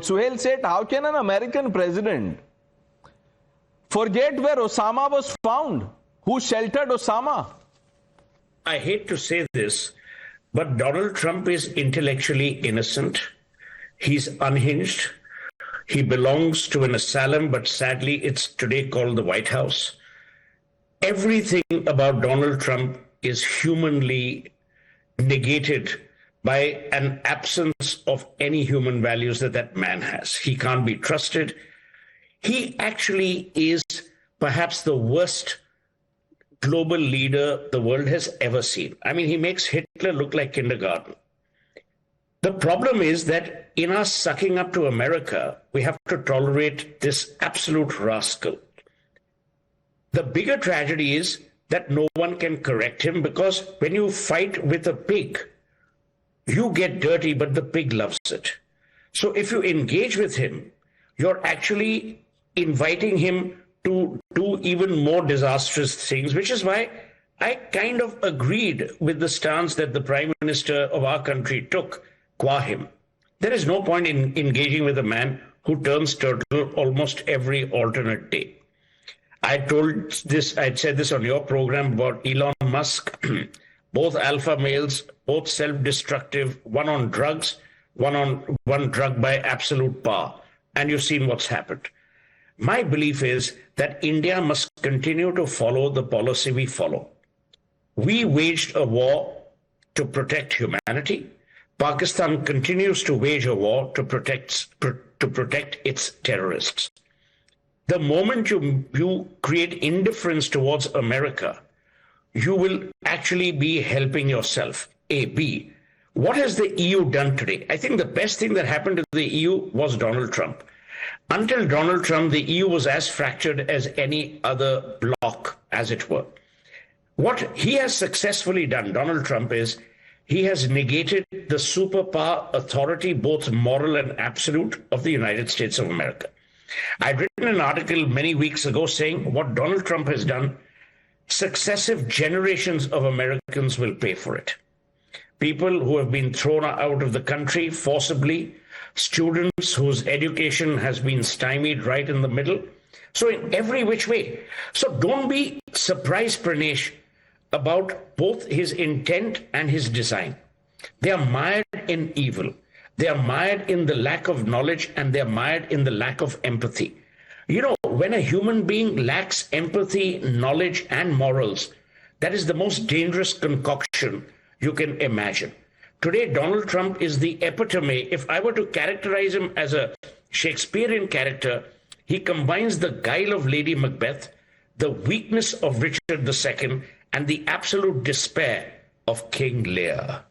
Suhel Seth, how can an American president forget where Osama was found? Who sheltered Osama? I hate to say this, but Donald Trump is intellectually innocent. He's unhinged. He belongs to an asylum, but sadly, it's today called the White House. Everything about Donald Trump is humanly negated by an absence of any human values that man has. He can't be trusted. He actually is perhaps the worst global leader the world has ever seen. I mean, he makes Hitler look like kindergarten. The problem is that in our sucking up to America, we have to tolerate this absolute rascal. The bigger tragedy is that no one can correct him, because when you fight with a pig, you get dirty, but the pig loves it. So if you engage with him, you're actually inviting him to do even more disastrous things, which is why I kind of agreed with the stance that the Prime Minister of our country took qua him. There is no point in engaging with a man who turns turtle almost every alternate day. I'd said this on your program about Elon Musk, both alpha males, both self-destructive, one on drugs, one drug by absolute power. And you've seen what's happened. My belief is that India must continue to follow the policy we follow. We waged a war to protect humanity. Pakistan continues to wage a war to protect its terrorists. The moment you create indifference towards America, you will actually be helping yourself. A. B. What has the EU done today? I think the best thing that happened to the EU was Donald Trump. Until Donald Trump, the EU was as fractured as any other bloc, as it were. What he has successfully done, Donald Trump, is he has negated the superpower authority, both moral and absolute, of the United States of America. I'd written an article many weeks ago saying what Donald Trump has done, successive generations of Americans will pay for it. People who have been thrown out of the country forcibly, students whose education has been stymied right in the middle. So in every which way. So don't be surprised, Pranesh, about both his intent and his design. They are mired in evil. They are mired in the lack of knowledge, and they are mired in the lack of empathy. You know, when a human being lacks empathy, knowledge, and morals, that is the most dangerous concoction you can imagine. Today, Donald Trump is the epitome. If I were to characterize him as a Shakespearean character, he combines the guile of Lady Macbeth, the weakness of Richard II, and the absolute despair of King Lear.